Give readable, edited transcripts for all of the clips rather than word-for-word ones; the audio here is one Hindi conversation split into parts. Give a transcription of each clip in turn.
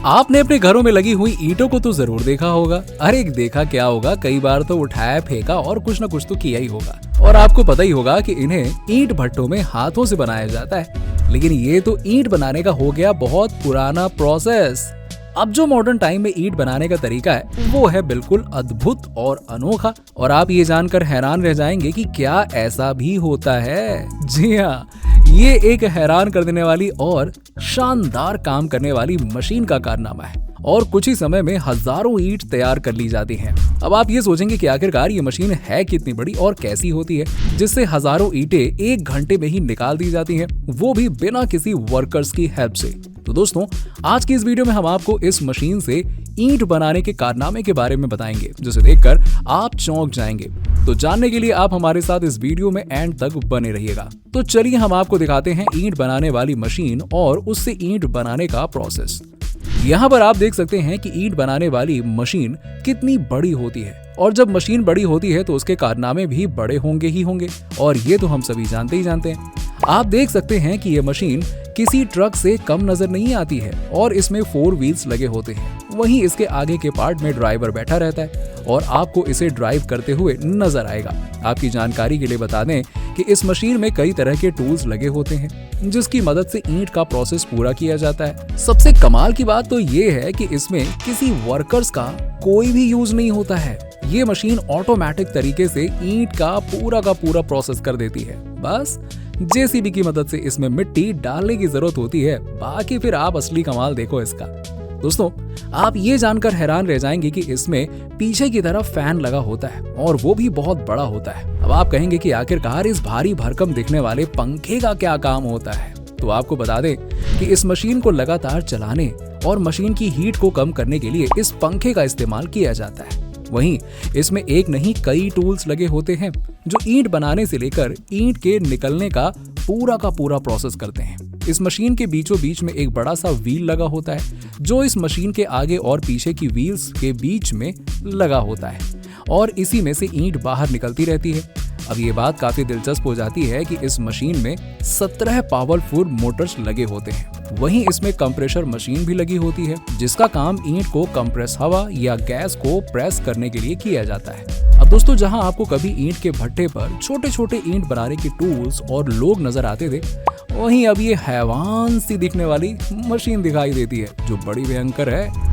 आपने अपने घरों में लगी हुई ईंटों को तो जरूर देखा होगा। अरे देखा क्या होगा, कई बार तो उठाया फेंका और कुछ न कुछ तो किया ही होगा। और आपको पता ही होगा कि इन्हें ईंट भट्टों में हाथों से बनाया जाता है। लेकिन ये तो ईंट बनाने का हो गया बहुत पुराना प्रोसेस। अब जो मॉडर्न टाइम में ईंट बनाने का तरीका है वो है बिल्कुल अद्भुत और अनोखा। और आप ये जानकर हैरान रह जाएंगे कि क्या ऐसा भी होता है। जी हाँ, ये एक हैरान कर देने वाली और शानदार काम करने वाली मशीन का कारनामा है और कुछ ही समय में हजारों ईंट तैयार कर ली जाती हैं। अब आप ये सोचेंगे कि आखिरकार ये मशीन है कितनी बड़ी और कैसी होती है जिससे हजारों ईंटें 1 घंटे में ही निकाल दी जाती हैं, वो भी बिना किसी वर्कर्स की हेल्प से। तो दोस्तों, आज की इस वीडियो में हम आपको इस मशीन से ईंट बनाने के कारनामे के बारे में बताएंगे, जिसे देखकर आप चौंक जाएंगे। तो जानने के लिए आप हमारे साथ इस वीडियो में एंड तक बने रहिएगा। तो चलिए हम आपको दिखाते हैं ईंट बनाने वाली मशीन और उससे ईंट बनाने का प्रोसेस। यहाँ पर आप देख सकते हैं कि ईंट बनाने वाली मशीन कितनी बड़ी होती है और जब मशीन बड़ी होती है तो उसके कारनामे भी बड़े होंगे ही होंगे और ये तो हम सभी जानते ही जानते हैं। आप देख सकते हैं कि ये मशीन किसी ट्रक से कम नजर नहीं आती है और इसमें 4 व्हील्स लगे होते हैं। वहीं इसके आगे के पार्ट में ड्राइवर बैठा रहता है और आपको इसे ड्राइव करते हुए नजर आएगा। आपकी जानकारी के लिए बता दें कि इस मशीन में कई तरह के टूल्स लगे होते हैं जिसकी मदद से ईंट का प्रोसेस पूरा किया जाता है। सबसे कमाल की बात तो ये है कि इसमें किसी वर्कर्स का कोई भी यूज नहीं होता है। ये मशीन ऑटोमेटिक तरीके से ईंट का पूरा प्रोसेस कर देती है। बस जेसीबी की मदद से इसमें मिट्टी डालने की जरूरत होती है, बाकी फिर आप असली कमाल देखो इसका। दोस्तों, आप ये जानकर हैरान रह जाएंगे कि इसमें पीछे की तरफ फैन लगा होता है और वो भी बहुत बड़ा होता है। अब आप कहेंगे कि आखिरकार इस भारी भरकम दिखने वाले पंखे का क्या काम होता है। तो आपको बता दें कि इस मशीन को लगातार चलाने और मशीन की हीट को कम करने के लिए इस पंखे का इस्तेमाल किया जाता है। वहीं इसमें एक नहीं कई टूल्स लगे होते हैं जो ईंट बनाने से लेकर ईंट के निकलने का पूरा प्रोसेस करते हैं। इस मशीन के बीचों बीच में एक बड़ा सा व्हील लगा होता है जो इस मशीन के आगे और पीछे की व्हील्स के बीच में लगा होता है और इसी में से ईंट बाहर निकलती रहती है। अब ये बात काफी दिलचस्प हो जाती है कि इस मशीन में 17 पावरफुल मोटर्स लगे होते हैं। वहीं इसमें कंप्रेशर मशीन भी लगी होती है जिसका काम ईंट को कंप्रेस हवा या गैस को प्रेस करने के लिए किया जाता है। अब दोस्तों, जहां आपको कभी ईंट के भट्टे पर छोटे ईंट बनाने के टूल्स और लोग नजर आते थे, वहीं अब ये हैवान सी दिखने वाली मशीन दिखाई देती है जो बड़ी भयंकर है।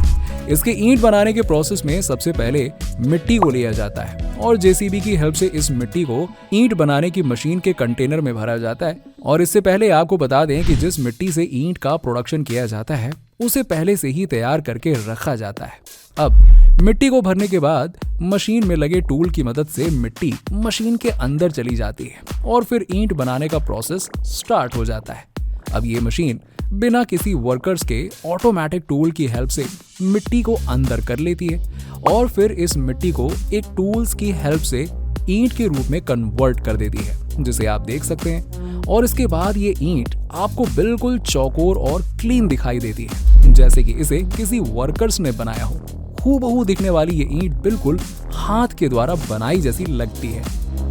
इसके ईंट बनाने के प्रोसेस में सबसे पहले मिट्टी को लिया जाता है और जेसीबी की हेल्प से इस मिट्टी को ईंट बनाने की मशीन के कंटेनर में भरा जाता है। और इससे पहले आपको बता दें कि जिस मिट्टी से ईंट का प्रोडक्शन किया जाता है उसे पहले से ही तैयार करके रखा जाता है। अब मिट्टी को भरने के बाद मशीन में लगे टूल की मदद से मिट्टी मशीन के अंदर चली जाती है और फिर ईंट बनाने का प्रोसेस स्टार्ट हो जाता है। अब ये मशीन बिना किसी वर्कर्स के ऑटोमेटिक टूल की हेल्प से मिट्टी को अंदर कर लेती है और फिर इस मिट्टी को एक टूल्स की हेल्प से ईंट के रूप में कन्वर्ट कर देती है, जिसे आप देख सकते हैं। और इसके बाद ये ईंट आपको बिल्कुल चौकोर और क्लीन दिखाई देती है, जैसे कि इसे किसी वर्कर्स ने बनाया हो। हूबहू दिखने वाली ये ईंट बिल्कुल हाथ के द्वारा बनाई जैसी लगती है।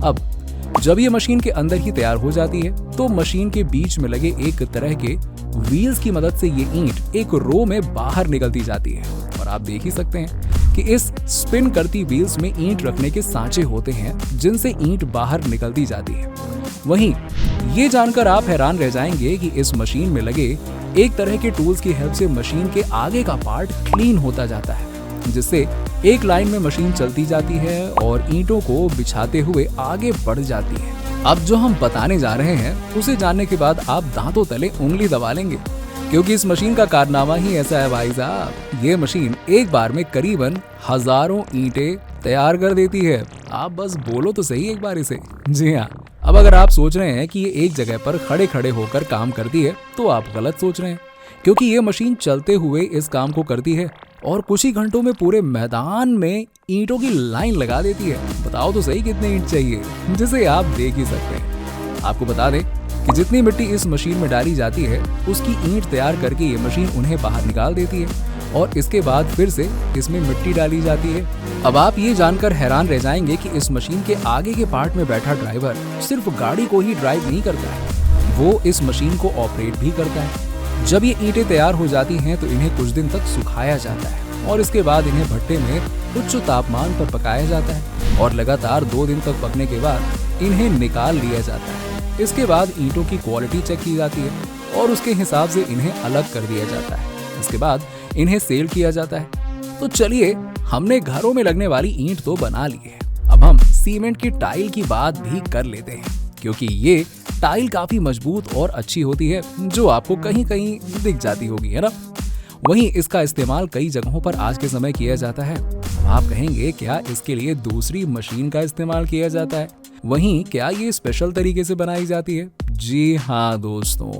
अब जब ये मशीन के अंदर ही तैयार हो जाती है तो मशीन के बीच में लगे एक तरह के व्हील्स की मदद से ये ईंट एक रो में बाहर निकलती जाती है। और आप देख ही सकते हैं कि इस स्पिन करती व्हील्स में ईंट रखने के सांचे होते हैं जिनसे ईंट बाहर निकलती जाती है। वहीं ये जानकर आप हैरान रह जाएंगे कि इस मशीन में लगे एक तरह के टूल्स की हेल्प से मशीन के आगे का पार्ट क्लीन होता जाता है, जिससे एक लाइन में मशीन चलती जाती है और ईंटों को बिछाते हुए आगे बढ़ जाती है। अब जो हम बताने जा रहे हैं उसे जानने के बाद आप दांतों तले उंगली दबा लेंगे, क्योंकि इस मशीन का कारनामा ही ऐसा है भाई साहब। ये मशीन एक बार में करीबन हजारों ईंटें तैयार कर देती है। आप बस बोलो तो सही एक बार इसे। जी हाँ, अब अगर आप सोच रहे हैं कि ये एक जगह पर खड़े होकर काम करती है तो आप गलत सोच रहे हैं, क्योंकि ये मशीन चलते हुए इस काम को करती है और कुछ ही घंटों में पूरे मैदान में ईंटों की लाइन लगा देती है। बताओ तो सही कितने ईंट चाहिए, जिसे आप देख ही सकते हैं। आपको बता दें कि जितनी मिट्टी इस मशीन में डाली जाती है उसकी ईंट तैयार करके ये मशीन उन्हें बाहर निकाल देती है और इसके बाद फिर से इसमें मिट्टी डाली जाती है। अब आप ये जानकर हैरान रह जाएंगे कि इस मशीन के आगे के पार्ट में बैठा ड्राइवर सिर्फ गाड़ी को ही ड्राइव नहीं करता है, वो इस मशीन को ऑपरेट भी करता है। जब ये ईंटें तैयार हो जाती हैं तो इन्हें कुछ दिन तक सुखाया जाता है और इसके बाद इन्हें भट्टे में उच्च तापमान पर पकाया जाता है और लगातार 2 दिन तक पकने के बाद इन्हें निकाल लिया जाता है। इसके बाद ईंटों की क्वालिटी चेक की जाती है और उसके हिसाब से इन्हें अलग कर दिया जाता है। इसके बाद इन्हें सेल किया जाता है। तो चलिए, हमने घरों में लगने वाली ईंट तो बना ली है, अब हम सीमेंट की टाइल की बात भी कर लेते हैं, क्योंकि ये टाइल काफी मजबूत और अच्छी होती है जो आपको कहीं कहीं दिख जाती होगी, है ना। वहीं इसका इस्तेमाल कई जगहों पर आज के समय किया जाता है। आप कहेंगे क्या इसके लिए दूसरी मशीन का इस्तेमाल किया जाता है? वहीं क्या ये स्पेशल तरीके से बनाई जाती है? जी हाँ दोस्तों,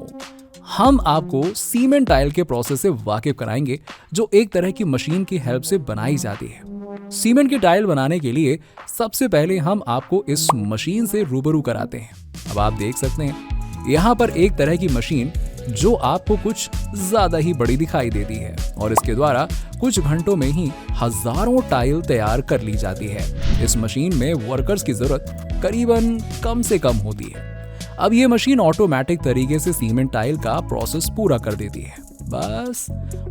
हम आपको सीमेंट टाइल के प्रोसेस से वाकिफ कराएंगे जो एक तरह की मशीन की हेल्प से बनाई जाती है। सीमेंट की टाइल बनाने के लिए सबसे पहले हम आपको इस मशीन से रूबरू कराते हैं। अब आप देख सकते हैं यहाँ पर एक तरह की मशीन जो आपको कुछ ज्यादा ही बड़ी दिखाई देती है और इसके द्वारा कुछ घंटों में ही हजारों टाइल तैयार कर ली जाती है। इस मशीन में वर्कर्स की जरूरत करीबन कम से कम होती है। अब ये मशीन ऑटोमेटिक तरीके से सीमेंट टाइल का प्रोसेस पूरा कर देती है। बस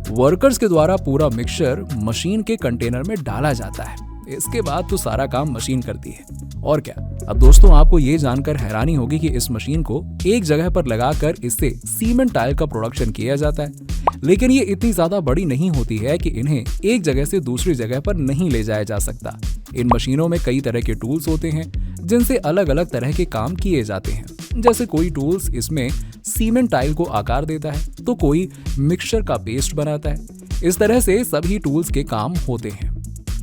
वर्कर्स के द्वारा पूरा मिक्सचर मशीन के कंटेनर में डाला जाता है। इसके बाद तो सारा काम मशीन करती है और क्या। अब दोस्तों, आपको ये जानकर हैरानी होगी कि इस मशीन को एक जगह पर लगाकर इससे सीमेंट टाइल का प्रोडक्शन किया जाता है, लेकिन ये इतनी ज्यादा बड़ी नहीं होती है कि इन्हें एक जगह से दूसरी जगह पर नहीं ले जाया जा सकता। इन मशीनों में कई तरह के टूल्स होते हैं जिनसे अलग अलग तरह के काम किए जाते हैं। जैसे कोई टूल्स इसमें सीमेंट टाइल को आकार देता है तो कोई मिक्सचर का पेस्ट बनाता है। इस तरह से सभी टूल्स के काम होते हैं।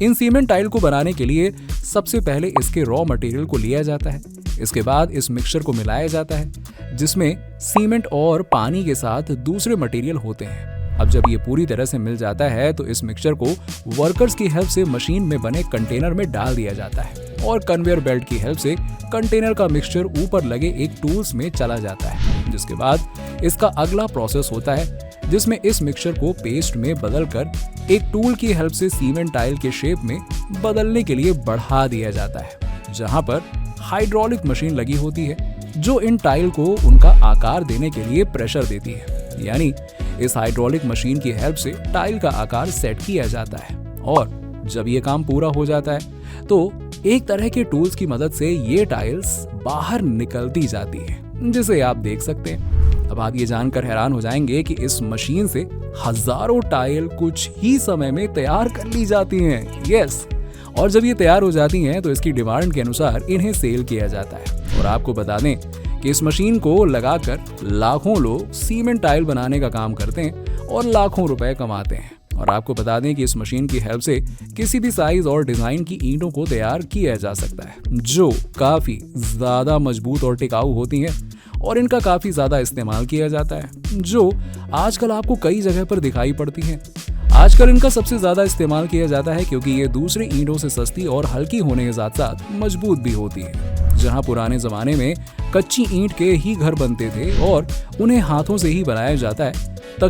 इन सीमेंट टाइल को बनाने के लिए सबसे पहले इसके रॉ मटेरियल को लिया जाता है। इसके बाद इस मिक्सचर को मिलाया जाता है जिसमें सीमेंट और पानी के साथ दूसरे मटेरियल होते हैं। अब जब ये पूरी तरह से मिल जाता है तो इस मिक्सचर को वर्कर्स की हेल्प से मशीन में बने कंटेनर में डाल दिया जाता है और कन्वेयर बेल्ट की हेल्प से कंटेनर का मिक्सचर ऊपर लगे एक टूल्स में चला जाता है। जिसके बाद इसका अगला प्रोसेस होता है जिसमें इस मिक्सचर को पेस्ट में बदलकर एक टूल की हेल्प से सीमेंट टाइल के शेप में बदलने के लिए बढ़ा दिया जाता है, जहां पर हाइड्रोलिक मशीन लगी होती है जो इन टाइल को उनका आकार देने के लिए प्रेशर देती है। यानी इस हाइड्रोलिक मशीन की हेल्प से टाइल का आकार सेट किया जाता है और जब ये काम पूरा हो जाता है तो एक तरह के टूल्स की मदद से ये टाइल्स बाहर निकलती जाती है, जिसे आप देख सकते हैं। अब आप ये जानकर हैरान हो जाएंगे कि इस मशीन से हजारों टाइल कुछ ही समय में तैयार कर ली जाती हैं। यस, और जब ये तैयार हो जाती हैं तो इसकी डिमांड के अनुसार इन्हें सेल किया जाता है। और आपको बता दें कि इस मशीन को लगाकर लाखों लोग सीमेंट टाइल बनाने का काम करते हैं और लाखों रुपए कमाते हैं। और आपको बता दें कि इस मशीन की हेल्प से किसी भी साइज और डिजाइन की ईंटों को तैयार किया जा सकता है जो काफी ज्यादा मजबूत और टिकाऊ होती हैं और इनका काफी ज्यादा इस्तेमाल किया जाता है, जो आजकल आपको कई जगह पर दिखाई पड़ती हैं। आजकल इनका सबसे ज्यादा इस्तेमाल किया जाता है क्योंकि ये दूसरी ईंटों से सस्ती और हल्की होने के साथ साथ मजबूत भी होती है। जहां पुराने जमाने में कच्ची ईंट के ही घर बनते थे और उन्हें हाथों से ही बनाया जाता है,